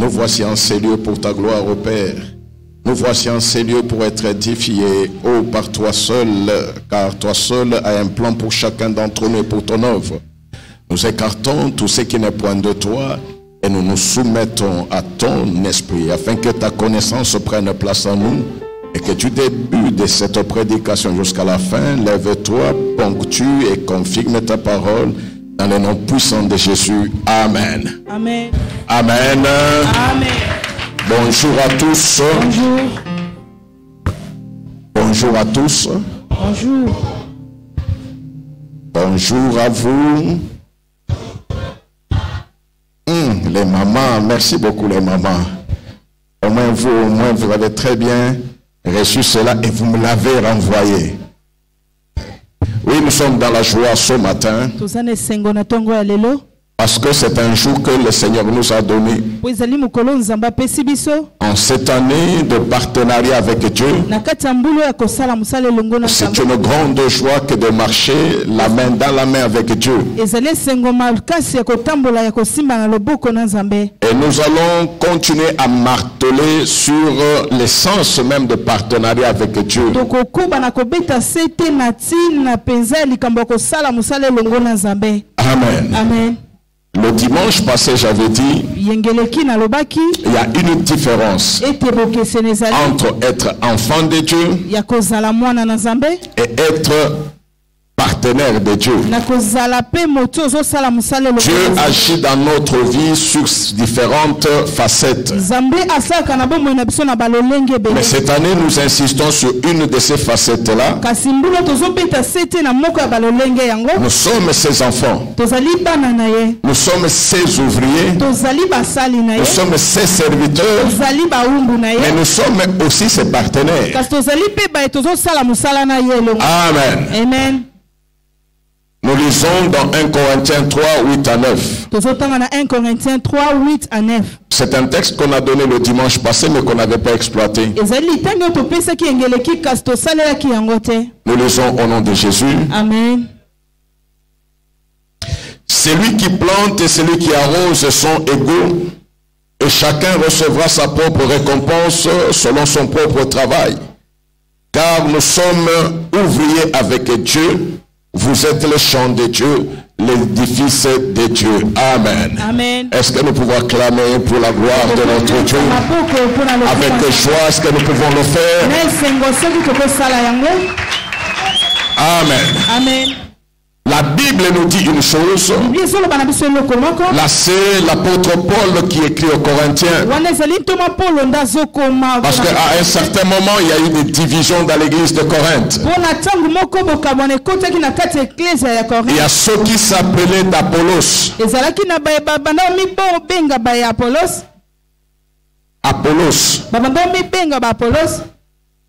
nous voici en ces lieux pour ta gloire, ô Père. Nous voici en ces lieux pour être édifiés, ô par toi seul, car toi seul as un plan pour chacun d'entre nous et pour ton œuvre. Nous écartons tout ce qui n'est point de toi et nous nous soumettons à ton esprit afin que ta connaissance prenne place en nous et que du début de cette prédication jusqu'à la fin, lève-toi, ponctue et confirme ta parole dans le nom puissant de Jésus. Amen. Amen. Amen. Amen. Bonjour à tous. Bonjour. Bonjour à tous. Bonjour. Bonjour à vous. Les mamans, merci beaucoup les mamans. Au moins vous avez très bien reçu cela et vous me l'avez renvoyé. Oui, nous sommes dans la joie ce matin. Parce que c'est un jour que le Seigneur nous a donné. En cette année de partenariat avec Dieu, c'est une grande joie que de marcher la main dans la main avec Dieu. Et nous allons continuer à marteler sur l'essence même de partenariat avec Dieu. Amen. Amen. Le dimanche passé, j'avais dit, il y a une différence entre être enfant de Dieu et être partenaire de Dieu. Dieu agit dans notre vie sur différentes facettes. Mais cette année, nous insistons sur une de ces facettes-là. Nous sommes ses enfants. Nous sommes ses ouvriers. Nous sommes ses serviteurs. Mais nous sommes aussi ses partenaires. Amen. Amen. Nous lisons dans 1 Corinthiens 3, 8 à 9. C'est un texte qu'on a donné le dimanche passé, mais qu'on n'avait pas exploité. Nous lisons au nom de Jésus. Amen. Celui qui plante et celui qui arrose sont égaux, et chacun recevra sa propre récompense selon son propre travail. Car nous sommes ouvriers avec Dieu. Vous êtes le champ de Dieu, l'édifice de Dieu. Amen. Amen. Est-ce que nous pouvons acclamer pour la gloire de notre Dieu? Avec joie, est-ce que nous pouvons le faire? Amen. Amen. La Bible nous dit une chose. Là, c'est l'apôtre Paul qui écrit aux Corinthiens. Parce qu'à un certain moment, il y a eu des divisions dans l'église de Corinthe. Il y a ceux qui s'appelaient d'Apollos.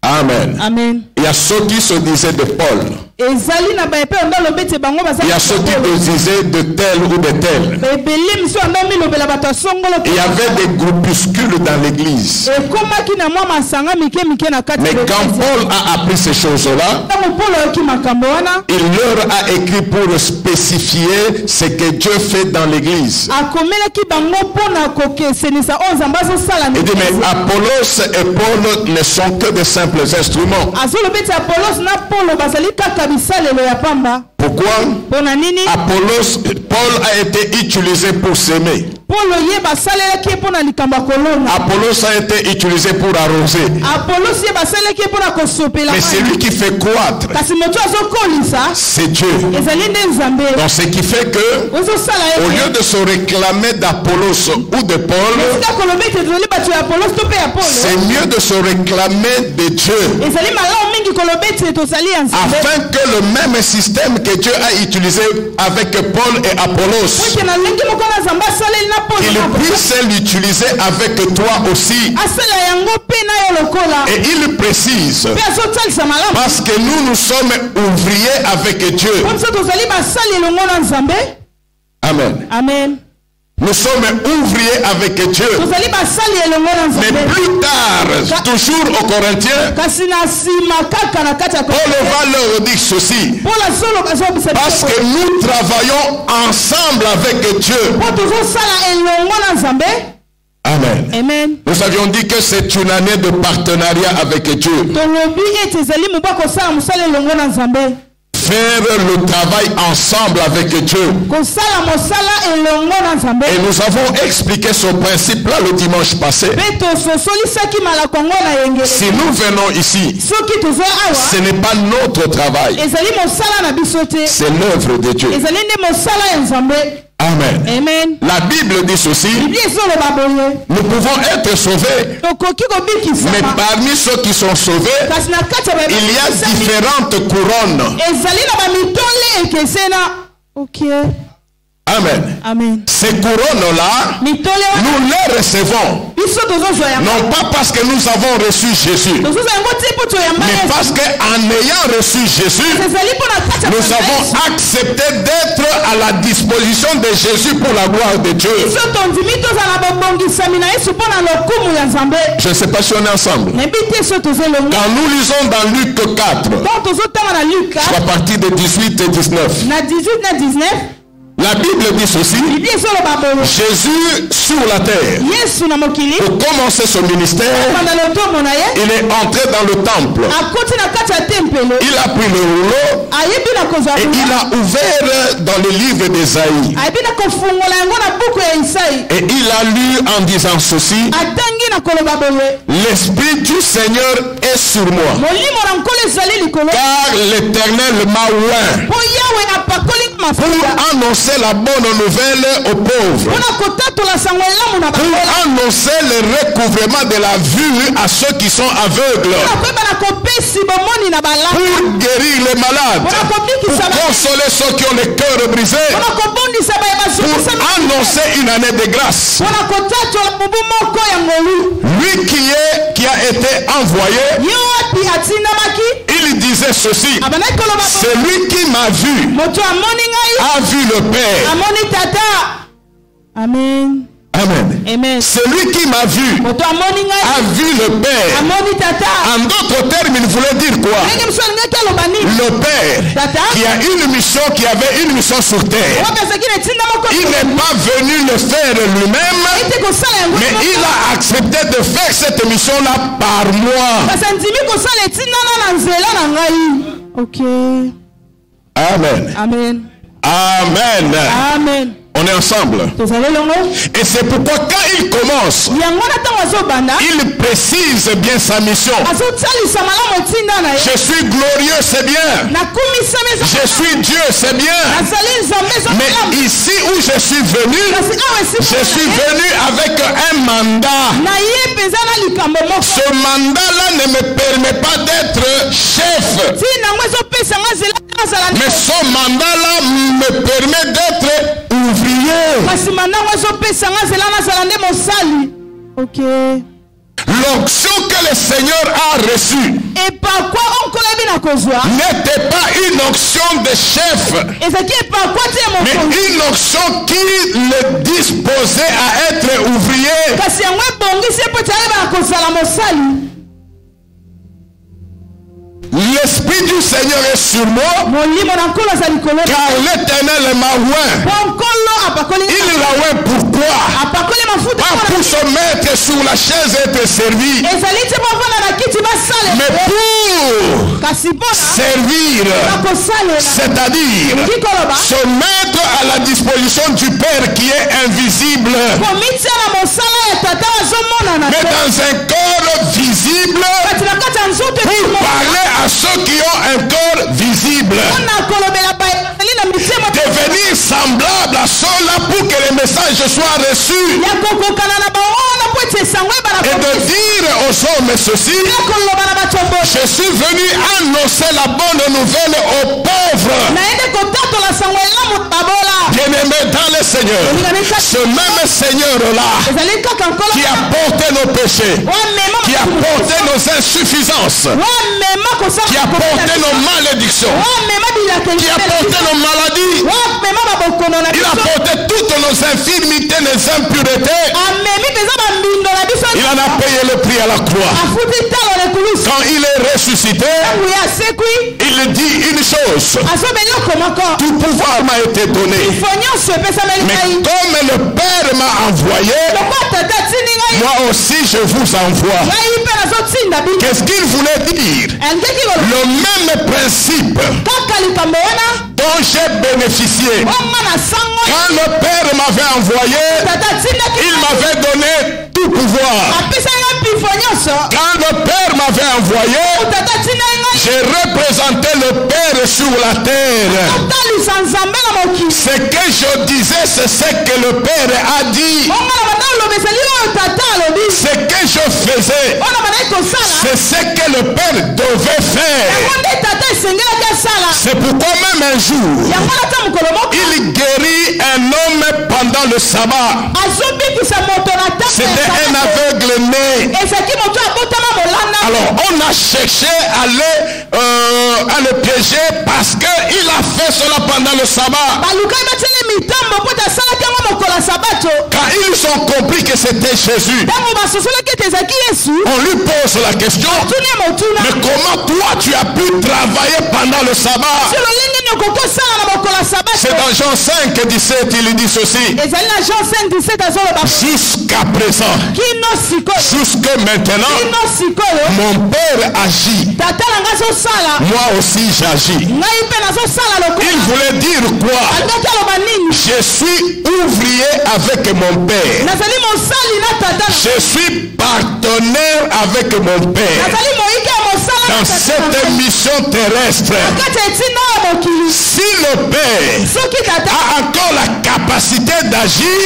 Amen. Amen. Il y a ceux qui se disaient de Paul. Il y a ceux qui se disaient de tel ou de tel. Il y avait des groupuscules dans l'église. Mais quand Paul a appris ces choses-là, il leur a écrit pour spécifier ce que Dieu fait dans l'église. Il dit, mais Apollos et Paul ne sont que de simples instruments. Pourquoi? Apollos, Paul a été utilisé pour s'aimer. Apollos a été utilisé pour arroser. Mais celui qui fait croître, c'est Dieu. Donc ce qui fait que, au lieu de se réclamer d'Apollos ou de Paul, c'est mieux de se réclamer de Dieu. Afin que le même système que Dieu a utilisé avec Paul et Apollos, il puisse l'utiliser avec toi aussi. Et il précise, parce que nous sommes ouvriers avec Dieu. Amen. Amen. Nous sommes ouvriers avec Dieu. Mais plus tard, toujours aux Corinthiens, Paul va leur dire ceci. Parce que nous travaillons ensemble avec Dieu. Amen. Amen. Nous avions dit que c'est une année de partenariat avec Dieu. Faire le travail ensemble avec Dieu. Et nous avons expliqué ce principe-là le dimanche passé. Si nous venons ici, ce n'est pas notre travail. C'est l'œuvre de Dieu. Amen. Amen. La Bible dit ceci. Nous pouvons être sauvés. Mais parmi ceux qui sont sauvés, il y a différentes couronnes. Amen. Amen. Ces couronnes-là, nous les recevons. Non pas parce que nous avons reçu Jésus, mais parce qu'en ayant reçu Jésus, nous avons accepté d'être à la disposition de Jésus pour la gloire de Dieu. Je ne sais pas si on est ensemble. Quand nous lisons dans Luc 4, à partir de 18 et 19, la Bible dit ceci. Jésus sur la terre, pour commencer son ministère, il est entré dans le temple. Il a pris le rouleau et il a ouvert dans le livre d'Ésaïe. Et il a lu en disant ceci. L'Esprit du Seigneur est sur moi, car l'Éternel m'a oint pour annoncer la bonne nouvelle aux pauvres, pour annoncer le recouvrement de la vue à ceux qui sont aveugles, pour guérir les malades, pour consoler ceux qui ont le cœur brisé, pour annoncer une année de grâce. Lui qui a été envoyé, il disait ceci. Celui qui m'a vu a vu le Père. Amen. Amen. Amen. Celui qui m'a vu a vu le Père. En d'autres termes, il voulait dire quoi? Le Père qui a une mission, qui avait une mission sur terre. Il n'est pas venu le faire lui-même, mais il a accepté de faire cette mission-là par moi. Ok. Amen. Amen. Amen. Amen. On est ensemble. Et c'est pourquoi quand il commence, il précise bien sa mission. Je suis glorieux, c'est bien. Je suis Dieu, c'est bien. Mais ici où je suis venu avec un mandat. Ce mandat-là ne me permet pas d'être chef. Mais ce mandat-là me permet d'être ouvrier. Ok. L'onction que le Seigneur a reçue n'était pas une onction de chef, mais une onction qui le disposait à être ouvrier. L'Esprit du Seigneur est sur moi, car l'Éternel m'a oint. Il l'a oint pourquoi? Pas pour se mettre sur la chaise et être servi, mais pour servir, c'est-à-dire se mettre à la disposition du Père qui est invisible, mais dans un corps visible, pour parler à ceux qui ont un corps visible, devenir semblable à ceux-là pour que le message soit reçu, et de dire aux hommes ceci: je suis venu annoncer la bonne nouvelle aux pauvres. Bien-aimé dans le Seigneur, ce même Seigneur-là qui a porté nos péchés, qui a porté nos insuffisances, qui a porté nos malédictions, qui a porté nos maladies, il a porté toutes nos infirmités, nos impuretés. Il en a payé le prix à la croix. quand il est ressuscité, il dit une chose. Tout pouvoir m'a été donné. Mais comme le Père m'a envoyé, moi aussi je vous envoie. Qu'est-ce qu'il voulait dire? Le même principe dont j'ai bénéficié. Quand le Père m'avait envoyé, il m'avait donné tout pouvoir. Quand le Père m'avait envoyé, j'ai représenté le Père sur la terre. Ce que je disais, c'est ce que le Père a dit. Ce que je faisais, c'est ce que le Père devait faire. C'est pourquoi même un jour, il guérit un homme pendant le sabbat. C'était un aveugle né. Alors on a cherché à le piéger parce qu'il a fait cela pendant le sabbat. Quand ils ont compris que c'était Jésus, on lui pose la question, mais comment toi tu as pu travailler pendant le sabbat? C'est dans Jean 5, 17, il dit ceci. Jusqu'à présent, jusque maintenant, mon Père agit. Moi aussi j'agis. Il voulait dire quoi? Je suis ouvrier avec mon Père. Je suis partenaire avec mon Père dans cette mission terrestre. Si le Père a encore la capacité d'agir,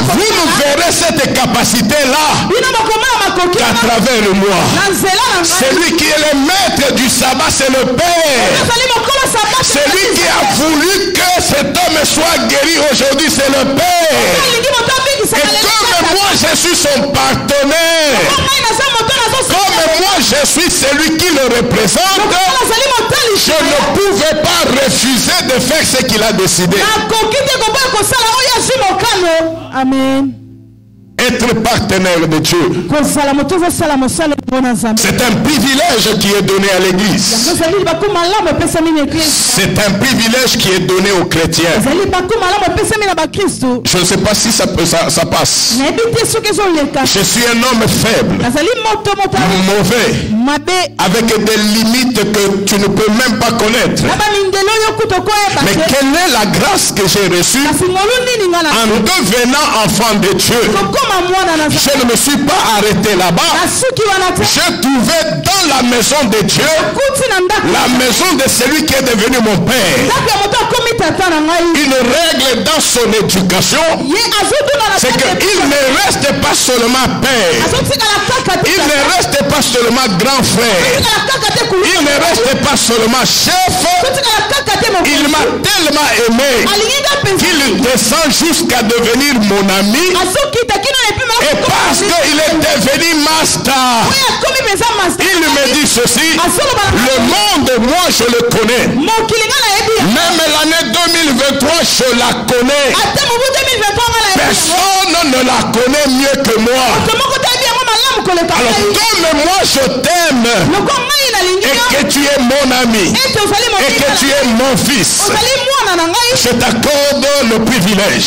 vous ne verrez cette capacité-là qu'à travers moi. Celui qui est le maître du sabbat, c'est le Père. Celui qui a voulu que cet homme soit guéri aujourd'hui, c'est le Père. Et comme moi je suis son partenaire, comme moi je suis celui qui le représente, je ne pouvais pas refuser de faire ce qu'il a décidé. Amen. Être partenaire de Dieu, c'est un privilège qui est donné à l'Église. C'est un privilège qui est donné aux chrétiens. Je ne sais pas si ça passe. Je suis un homme faible, mauvais, avec des limites que tu ne peux même pas connaître. Mais quelle est la grâce que j'ai reçue en devenant enfant de Dieu? Je ne me suis pas arrêté là-bas. J'ai trouvé dans la maison de Dieu la maison de celui qui est devenu mon Père. Une règle dans son éducation, c'est qu'il ne reste pas seulement Père. Il ne reste pas seulement grand frère. Il ne reste pas seulement chef. Il m'a tellement aimé qu'il descend jusqu'à devenir mon ami. Et parce qu'il est devenu master, il me dit ceci: le monde, moi je le connais. Même l'année 2023, je la connais. Personne ne la connaît mieux que moi. Alors comme moi je t'aime et que tu es mon ami et que tu es mon fils, je t'accorde le privilège.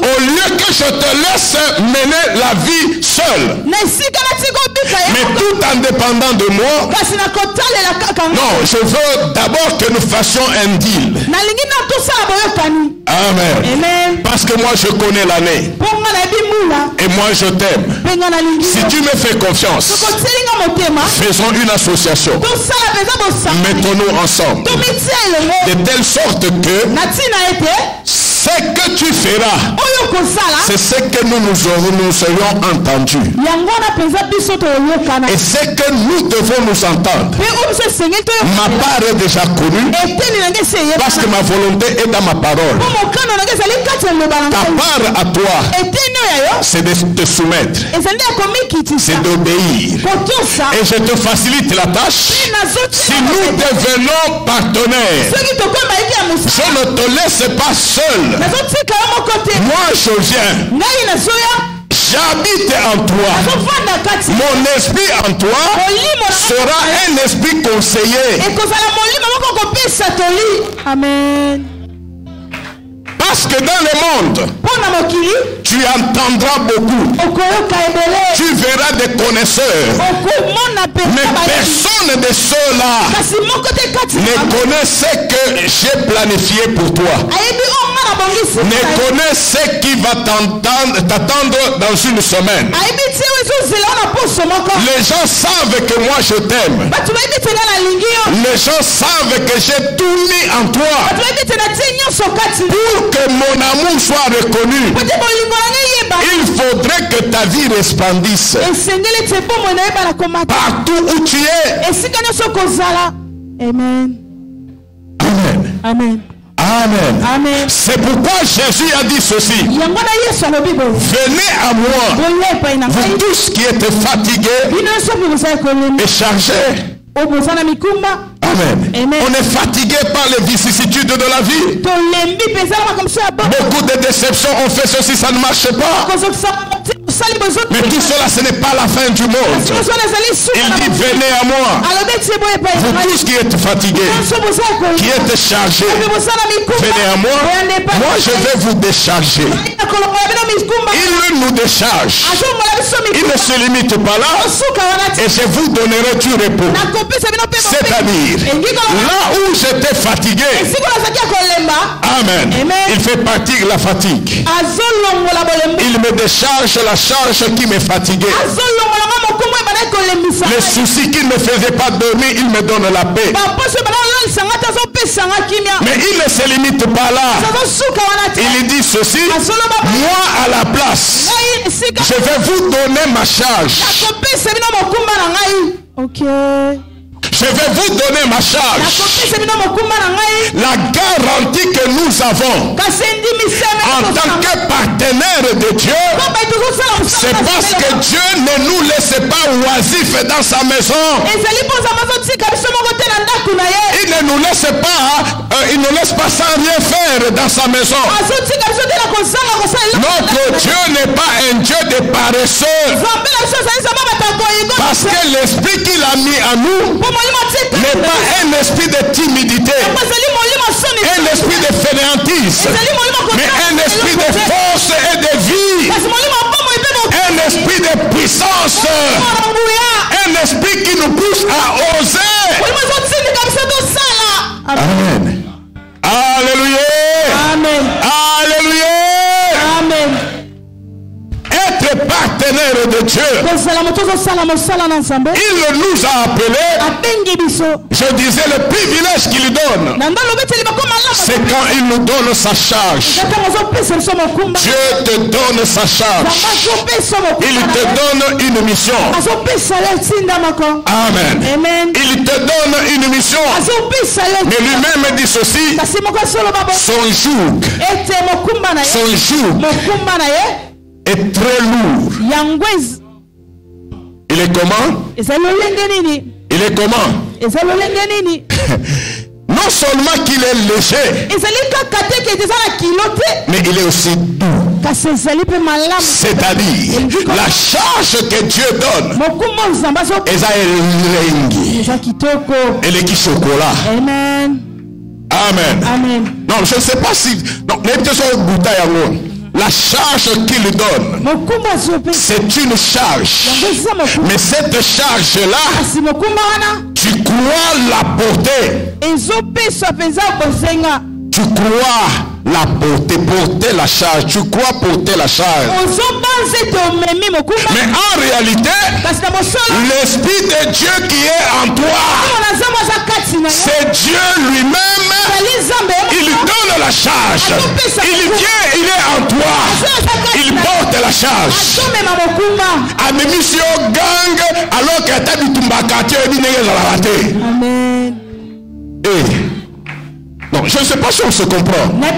Au lieu que je te laisse mener la vie seule, mais tout en dépendant de moi, non, je veux d'abord que nous fassions un deal. Amen. Parce que moi je connais l'année et moi je t'aime. Si tu me fais confiance, faisons une association. Mettons-nous ensemble de telle sorte que ce que tu feras, c'est ce que nous serions entendus. Et ce que nous devons nous entendre. Ma part est déjà connue parce que ma volonté est dans ma parole. Ta part à toi, c'est de te soumettre, c'est d'obéir. Et je te facilite la tâche. Si nous devenons partenaires, je ne te laisse pas seul. Moi je viens. j'habite en toi. Mon esprit en toi sera un esprit conseiller. Amen. Parce que dans le monde, tu entendras beaucoup. Tu verras des connaisseurs. Mais personne de ceux-là ne connaît ce que j'ai planifié pour toi. Ne connaît ce qui va t'attendre dans une semaine. Les gens savent que moi je t'aime. Les gens savent que j'ai tout mis en toi. Pour que mon amour soit reconnu, il faudrait que ta vie resplendisse partout où tu es. Amen. Amen. Amen. Amen. Amen. C'est pourquoi Jésus a dit ceci. Venez à moi, vous tous qui êtes fatigués et chargés. Amen. Amen. On est fatigué par les vicissitudes de la vie. Beaucoup de déceptions ont fait ceci, ça ne marche pas. Mais tout cela, ce n'est pas la fin du monde. Il dit, venez à moi. Vous tous qui êtes fatigués, qui êtes chargés, venez à moi. Moi, je vais vous décharger. Il nous décharge. Il ne se limite pas là. Et je vous donnerai du repos. C'est-à-dire, là où j'étais fatigué, Amen, il fait partie de la fatigue. Il me décharge la charge qui me fatiguait. Les soucis qui ne me faisaient pas dormir, il me donne la paix. Mais il ne se limite pas là. Il dit ceci, moi à la place, je vais vous donner ma charge. Ok. Je vais vous donner ma charge. La garantie que nous avons en tant que partenaire de Dieu, c'est parce que Dieu ne nous laisse pas oisifs dans sa maison. Il ne nous laisse pas, il ne laisse pas sans rien faire dans sa maison. Notre Dieu n'est pas un Dieu de paresseux. Parce que l'esprit qu'il a mis en nous n'est pas un esprit de timidité, un esprit de fainéantise, mais un esprit de force et de vie, un esprit de puissance, un esprit qui nous pousse à oser. Amen. Alléluia. Amen. Alléluia. Amen. Être partenaire de Dieu, il nous a appelés. Je disais le privilège qu'il donne, c'est quand il nous donne sa charge. Dieu te donne sa charge. Il te donne une mission. Amen. Il te donne une mission. Mais lui-même dit ceci, son joug est très lourd. Il est comment? Il est comment? Non seulement qu'il est léger, mais il est aussi doux. C'est-à-dire, la charge que Dieu donne, elle est qui chocolat. Amen. Amen. Amen. Non, je ne sais pas si... Non, la charge qu'il donne, c'est une charge. Mais cette charge-là, tu crois la porter. Tu crois la porter la charge. Tu crois porter la charge. Mais en réalité, l'Esprit de Dieu qui est en toi, c'est Dieu lui-même. Il donne la charge. Il vient, il est en toi. Il porte la charge. Amémission gang alors que tu as dit Amen. Non, je ne sais pas si on se comprend. Là,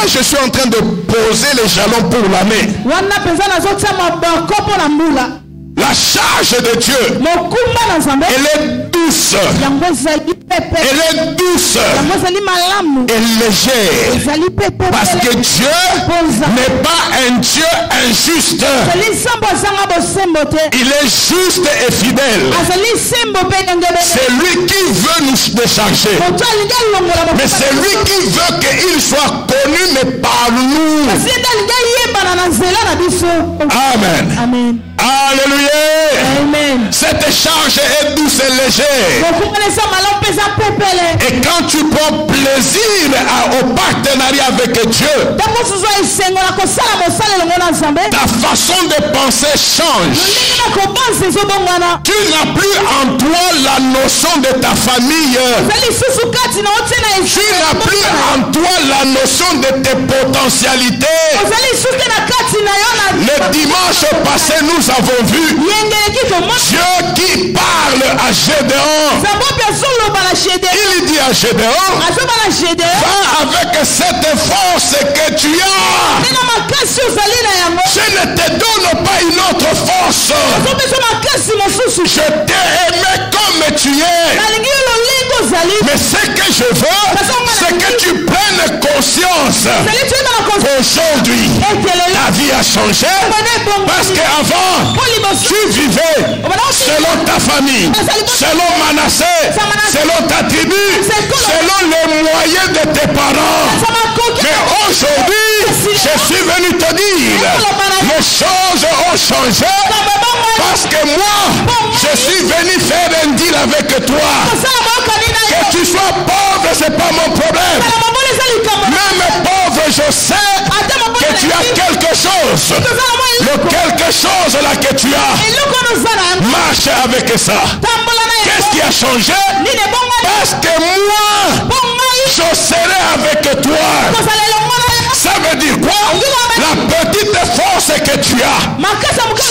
je suis en train de poser les jalons pour l'année. La charge de Dieu, elle est douce. Elle est douce et légère. Parce que Dieu n'est pas un Dieu injuste. Il est juste et fidèle. C'est lui qui veut nous décharger. Mais c'est lui qui veut qu'il soit connu, mais par nous. Amen. Amen. Alléluia. Amen. Cette charge est douce et légère. Et quand tu prends plaisir au partenariat avec Dieu, ta façon de penser change. Tu n'as plus en toi la notion de ta famille. Tu n'as plus en toi la notion de tes potentialités. Le dimanche passé, nous avons vu Dieu qui parle à Gédéon. Il dit à Gédéon, va avec cette force que tu as. Je ne te donne pas une autre force. Je t'ai aimé comme tu es. Mais ce que je veux, c'est que tu prennes conscience qu'aujourd'hui, ta vie a changé. Parce qu'avant, tu vivais selon ta famille, selon Manassé, selon ta tribu, selon les moyens de tes parents. Mais aujourd'hui, je suis venu te dire, les choses ont changé. Parce que moi, je suis venu faire un deal avec toi. Que tu sois pauvre, ce n'est pas mon problème. Même pauvre, je sais que tu as quelque chose. Le quelque chose là que tu as, marche avec ça. Qu'est-ce qui a changé? Parce que moi, je serai avec toi. Ça veut dire quoi? La petite force que tu as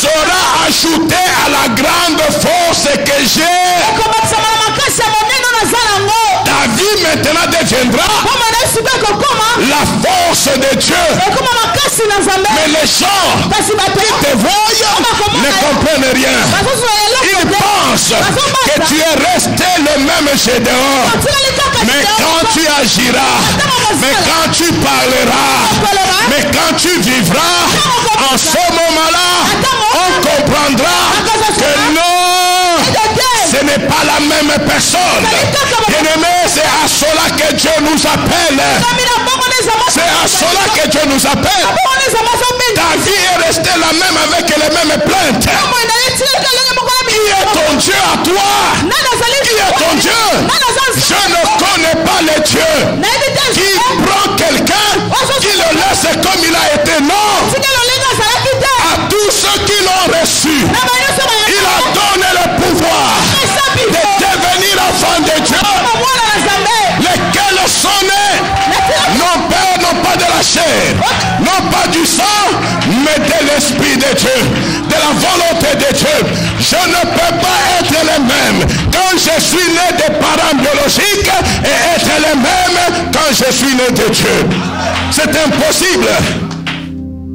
sera ajoutée à la grande force que j'ai. Ta vie maintenant deviendra la force de Dieu. Mais les gens qui te voient ne comprennent rien. Ils pensent que tu es resté le même Gédéon. Mais quand tu agiras, mais quand tu parleras, mais quand tu vivras, en ce moment-là, on comprendra que non, ce n'est pas la même personne. Bien-aimé, c'est à cela que Dieu nous appelle. C'est à cela que Dieu nous appelle. Ta vie est restée la même avec les mêmes plaintes. Qui est ton Dieu à toi? Qui est ton Dieu? Je ne connais pas le Dieu qui prend quelqu'un, qui le laisse comme il a été. Non. À tous ceux qui l'ont reçu, il a donné le pouvoir de devenir enfant de Dieu, lesquels sont nés, non pas de la chair, non pas du sang, mais de l'Esprit de Dieu, de la volonté de Dieu. Je ne peux pas être le même quand je suis né des parents biologiques et être le même quand je suis né de Dieu. C'est impossible.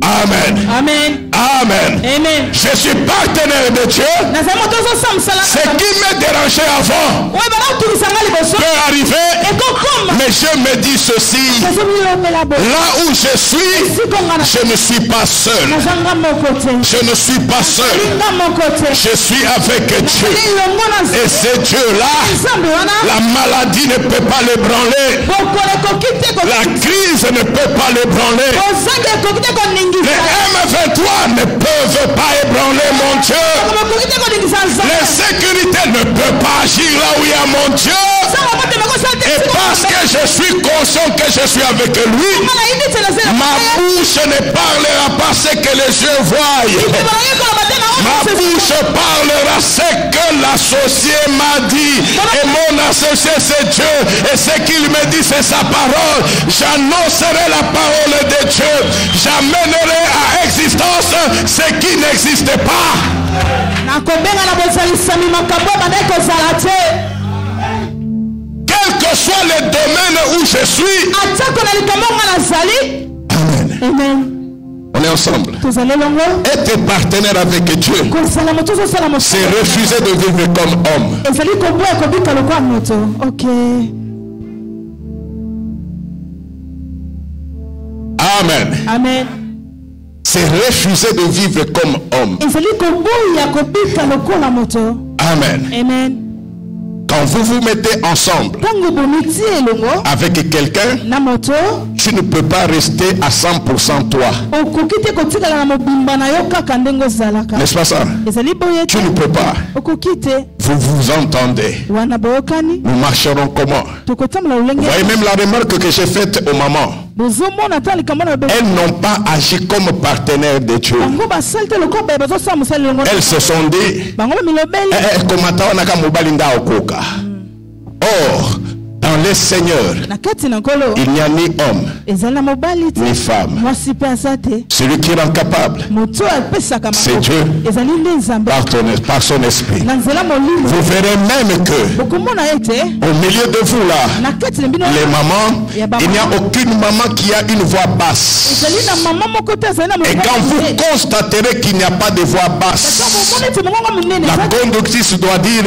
Amen. Amen. Amen. Amen. Je suis partenaire de Dieu. Ce qui me dérangeait avant peut arriver. Mais je me dis ceci. Là où je suis, je ne suis pas seul. Je ne suis pas seul. Je suis avec Dieu. Et ce Dieu-là, la maladie ne peut pas l'ébranler. La crise ne peut pas l'ébranler. Les M23 ne peuvent pas ébranler mon Dieu. L'insécurité ne peut pas agir là où il y a mon Dieu. Et parce que je suis conscient que je suis avec lui, ma bouche ne parlera pas ce que les yeux voient. Ma bouche parlera ce que l'associé m'a dit. Et mon associé c'est Dieu. Et ce qu'il me dit c'est sa parole. J'annoncerai la parole de Dieu. J'amènerai à existence ce qui n'existe pas. Quel que soit le domaine où je suis. Amen. Amen. On est ensemble. Être partenaire avec Dieu, c'est refuser de vivre comme homme. Amen. Amen. c'est refuser de vivre comme homme. Amen. Amen. Quand vous vous mettez ensemble avec quelqu'un, tu ne peux pas rester à 100% toi. N'est-ce pas ça? Tu ne peux pas. Vous vous entendez. Nous marcherons comment? Vous voyez même la remarque que j'ai faite aux mamans. Elles n'ont pas agi comme partenaires de Dieu. Elles se sont dit, or, dans les seigneurs, il n'y a ni homme, ni femme. Celui qui est incapable, c'est Dieu par son esprit. Vous verrez même que au milieu de vous là, les mamans, il n'y a aucune maman qui a une voix basse. Et quand vous constaterez qu'il n'y a pas de voix basse, la conductrice doit dire,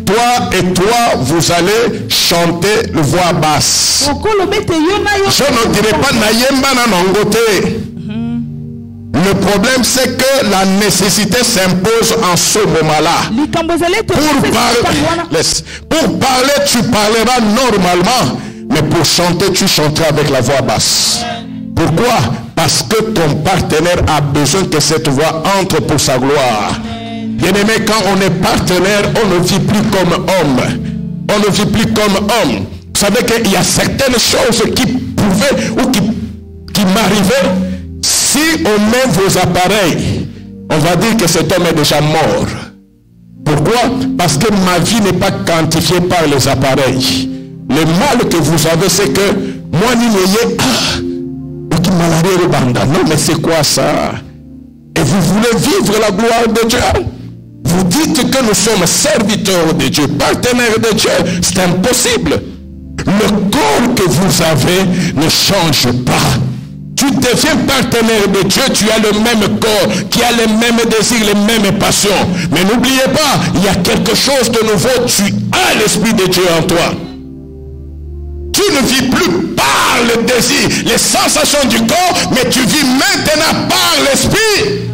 toi et toi, vous allez chanter le voix basse. Je ne dirais pas Nayemba Nanangote. Le problème, c'est que la nécessité s'impose en ce moment-là. Pour parler, tu parleras normalement. Mais pour chanter, tu chanteras avec la voix basse. Pourquoi? Parce que ton partenaire a besoin que cette voix entre pour sa gloire. Bien-aimé, quand on est partenaire, on ne vit plus comme homme. On ne vit plus comme homme. Vous savez qu'il y a certaines choses qui pouvaient ou qui m'arrivaient. Si on met vos appareils, on va dire que cet homme est déjà mort. Pourquoi? Parce que ma vie n'est pas quantifiée par les appareils. Le mal que vous avez, c'est que moi, non, mais c'est quoi ça? Et vous voulez vivre la gloire de Dieu? Vous dites que nous sommes serviteurs de Dieu, partenaires de Dieu. C'est impossible. Le corps que vous avez ne change pas. Tu deviens partenaire de Dieu, tu as le même corps, qui a les mêmes désirs, les mêmes passions. Mais n'oubliez pas, il y a quelque chose de nouveau. Tu as l'Esprit de Dieu en toi. Tu ne vis plus par le désir, les sensations du corps, mais tu vis maintenant par l'Esprit.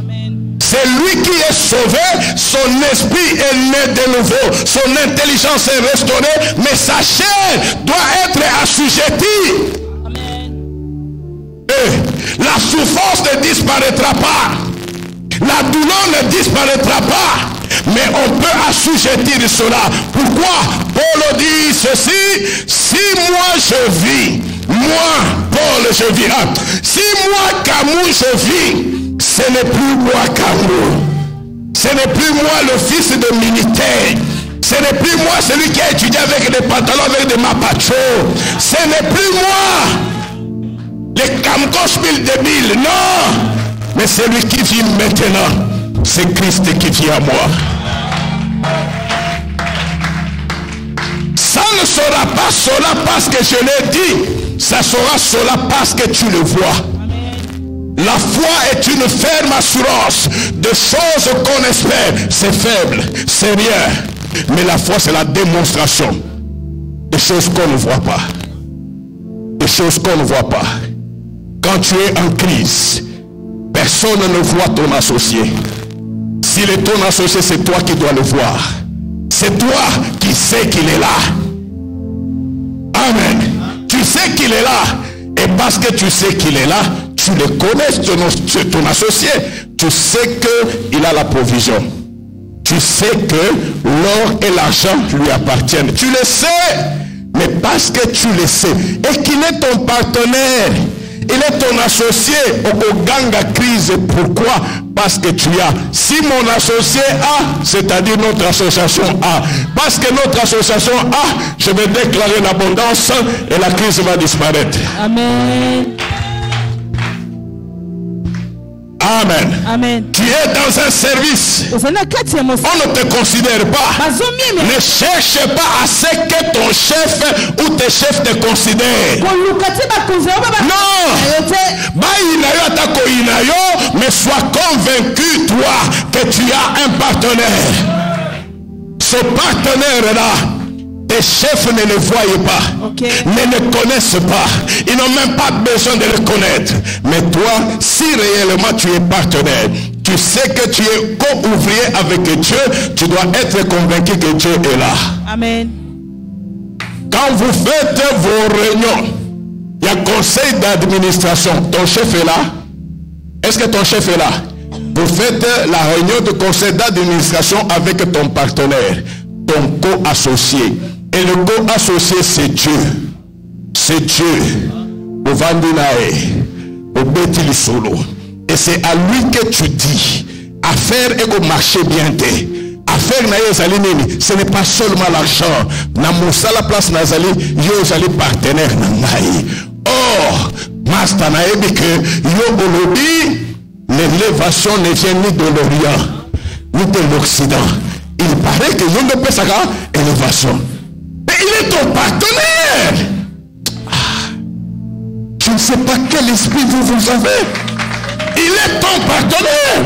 C'est lui qui est sauvé, son esprit est né de nouveau, son intelligence est restaurée, mais sa chair doit être assujettie. La souffrance ne disparaîtra pas. La douleur ne disparaîtra pas. Mais on peut assujettir cela. Pourquoi? Paul dit ceci. Si moi je vis, moi, Paul, je vis. Si moi, Camus, je vis, ce n'est plus moi, Camus. Ce n'est plus moi, le fils de militaire. Ce n'est plus moi, celui qui a étudié avec des pantalons, avec des mapachos. Ce n'est plus moi. Les camcos 1000 non, mais celui qui vit maintenant, c'est Christ qui vit à moi. Ça ne sera pas cela parce que je l'ai dit, ça sera cela parce que tu le vois. La foi est une ferme assurance de choses qu'on espère. C'est faible, c'est rien. Mais la foi, c'est la démonstration des choses qu'on ne voit pas. Des choses qu'on ne voit pas. Quand tu es en crise, personne ne voit ton associé. S'il est ton associé, c'est toi qui dois le voir. C'est toi qui sais qu'il est là. Amen. Tu sais qu'il est là. Et parce que tu sais qu'il est là, tu le connais, ton associé. Tu sais qu'il a la provision. Tu sais que l'or et l'argent lui appartiennent. Tu le sais. Mais parce que tu le sais et qu'il est ton partenaire, il est ton associé au ganga crise. Pourquoi? Parce que tu as. Si mon associé a, c'est-à-dire notre association a. Parce que notre association a, je vais déclarer l'abondance et la crise va disparaître. Amen. Amen. Amen. Tu es dans un service. On ne te considère pas. Ne cherche pas à ce que ton chef ou tes chefs te considèrent. Non. Mais sois convaincu, toi, que tu as un partenaire. Ce partenaire-là Tes chefs ne les voient pas, ne les connaissent pas. Ils n'ont même pas besoin de le connaître. Mais toi, si réellement tu es partenaire, tu sais que tu es co-ouvrier avec Dieu, tu dois être convaincu que Dieu est là. Amen. Quand vous faites vos réunions, il y a conseil d'administration. Ton chef est là? Est-ce que ton chef est là? Vous faites la réunion de conseil d'administration avec ton partenaire, ton co-associé. Et le co-associé, c'est Dieu. C'est Dieu. Au Vandinae, au Betilisolo. Et c'est à lui que tu dis, affaire et au marché bien té. Affaire na Zalinini, ce n'est pas seulement l'argent. Na Moussala place Nazali, yo zali partenaire nangai. Or, Master Naebi que yo bolobi, l'élévation ne vient ni de l'Orient, ni de l'Occident. Il paraît que yo ne peut pas élévation. Mais il est ton partenaire. Je ne sais pas quel esprit vous avez. Il est ton partenaire.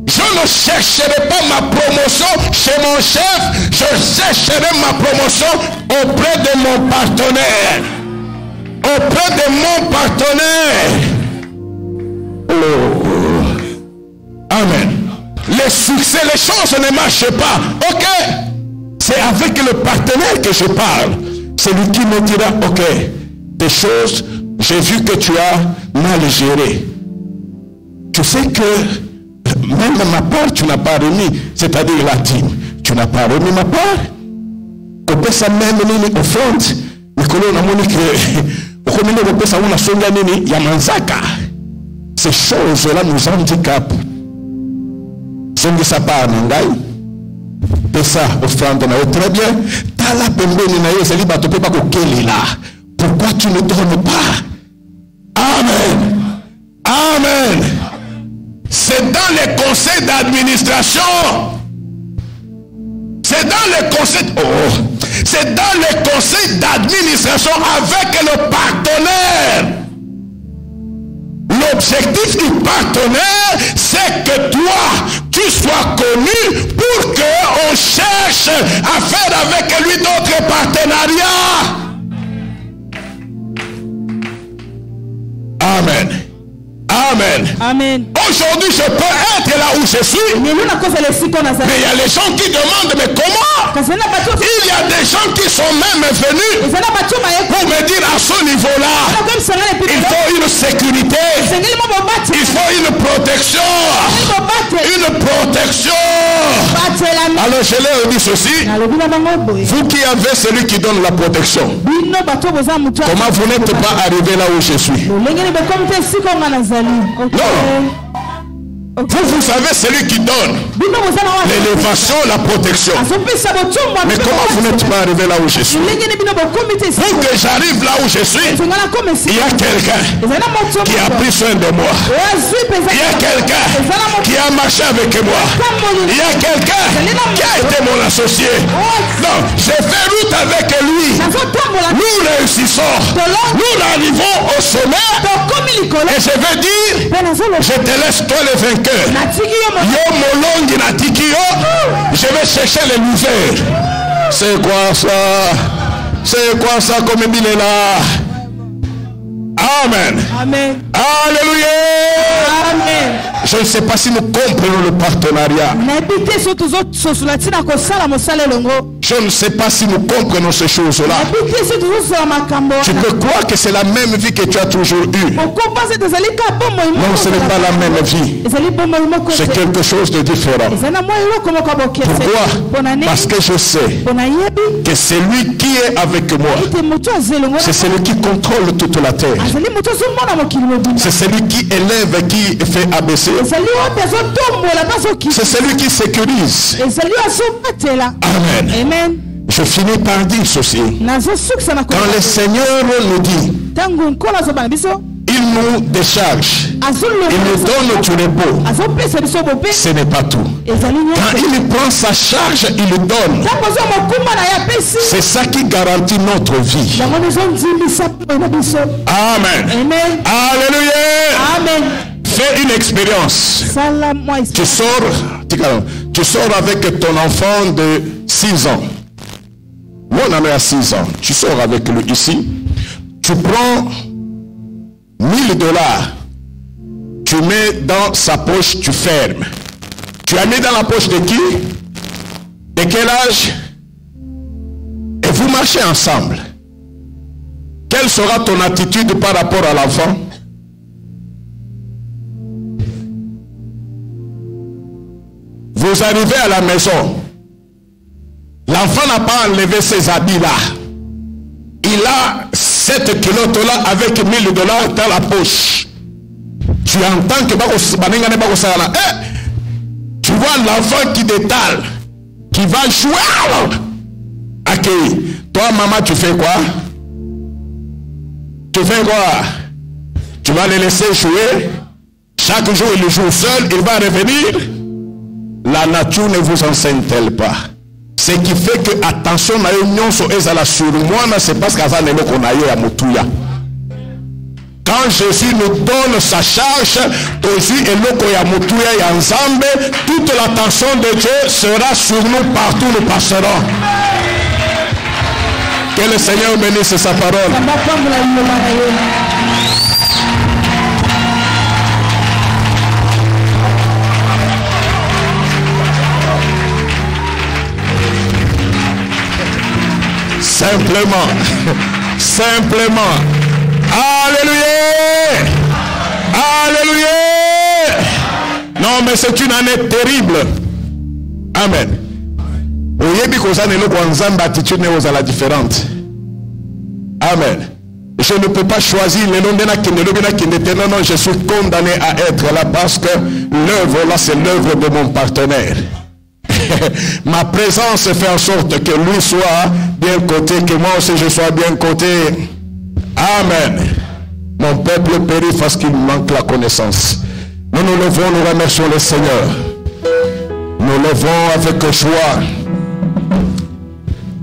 Je ne chercherai pas ma promotion chez mon chef. Je chercherai ma promotion auprès de mon partenaire. Auprès de mon partenaire. Oh. Amen. Les succès, les choses ne marchent pas. Ok. C'est avec le partenaire que je parle. C'est lui qui me dira, ok, des choses, j'ai vu que tu as mal géré. Tu sais que même ma part, tu n'as pas remis, c'est-à-dire la dîme. Tu n'as pas remis ma part. On peut ça même une offrande. Mais que l'on a montré que ces choses-là nous handicapent. Songi sa part, Nangai. Et ça, offrande, très bien. T'as la pembeni na yezeli bato pe pas là. Pourquoi tu ne donnes pas? Amen. Amen. C'est dans les conseils d'administration. C'est dans les conseils. Oh. C'est dans les conseils d'administration avec le partenaire. L'objectif du partenaire, c'est que toi, tu sois connu pour qu'on cherche à faire avec lui d'autres partenariats. Amen. Amen. Amen. Aujourd'hui, je peux être là où je suis. Mais il y a les gens qui demandent, mais comment? Il y a des gens qui sont même venus pour me dire à ce niveau-là, il faut une sécurité, il faut une protection. Une protection. Alors je leur dis ceci, vous qui avez celui qui donne la protection, comment vous n'êtes pas arrivé là où je suis? Non. Vous savez celui qui donne l'élévation, la protection. Mais comment vous n'êtes pas arrivé là où je suis? Pour que j'arrive là où je suis, il y a quelqu'un qui a pris soin de moi. Il y a quelqu'un qui a marché avec moi. Il y a quelqu'un qui a été mon associé. Non, j'ai fait route avec lui. Nous réussissons. Nous arrivons au sommet. Et je vais dire, je te laisse toi le vainqueur. Yo molongi na tikio, je vais chercher les misères. C'est quoi ça? C'est quoi ça comme il est là? Amen. Amen. Alléluia. Amen. Je ne sais pas si nous comprenons le partenariat. Je ne sais pas si nous comprenons ces choses-là. Tu peux croire que c'est la même vie que tu as toujours eue. Non, ce n'est pas la même vie. C'est quelque chose de différent. Pourquoi? Parce que je sais que celui qui est avec moi, c'est celui qui contrôle toute la terre. C'est celui qui élève, qui fait abaisser. C'est celui qui sécurise. Amen. Amen. Je finis par dire ceci. Quand le Seigneur nous dit, il nous décharge, il nous donne du repos, ce n'est pas tout. Quand il prend sa charge, il le donne. C'est ça qui garantit notre vie. Amen. Amen. Alléluia. Amen. Fais une expérience. Tu sors avec ton enfant de 6 ans. Mon ami a 6 ans, tu sors avec lui ici, tu prends $1000, tu mets dans sa poche, tu fermes. Tu as mis dans la poche de qui? De quel âge? Et vous marchez ensemble. Quelle sera ton attitude par rapport à l'enfant? Vous arrivez à la maison. L'enfant n'a pas enlevé ses habits là. Il a cette culotte-là avec $1000 dans la poche. Tu entends que tu vois l'enfant qui détale, qui va jouer. Ok. Toi, maman, tu fais quoi? Tu fais quoi? Tu vas le laisser jouer. Chaque jour, il joue seul, il va revenir. La nature ne vous enseigne-t-elle pas? Ce qui fait que, attention, c'est parce qu'à quand Jésus nous donne sa charge, toute l'attention de Dieu sera sur nous partout nous passerons. Que le Seigneur bénisse sa parole. Simplement. Alléluia. Non, mais c'est une année terrible. Amen. Amen. Je ne peux pas choisir les noms de non, je suis condamné à être là parce que l'œuvre là, c'est l'œuvre de mon partenaire. Ma présence fait en sorte que lui soit bien coté, que moi aussi je sois bien coté. Amen. Mon peuple périt parce qu'il manque la connaissance. Nous nous levons, nous remercions le Seigneur. Nous levons avec joie.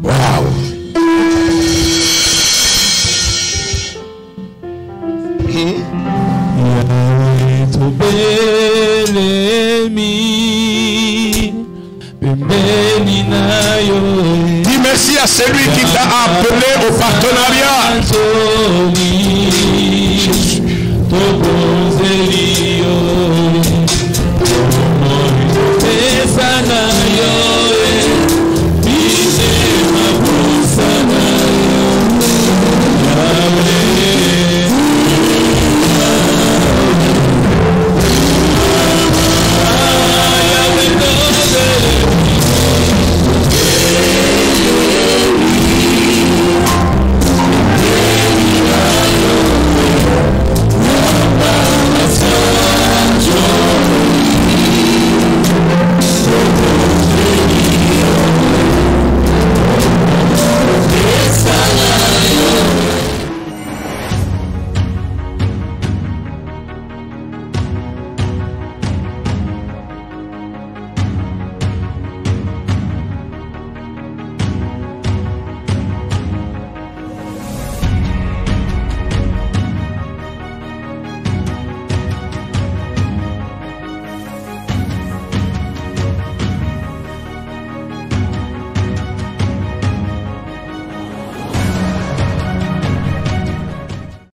Waouh. Dis merci à celui qui t'a appelé au partenariat. Jésus.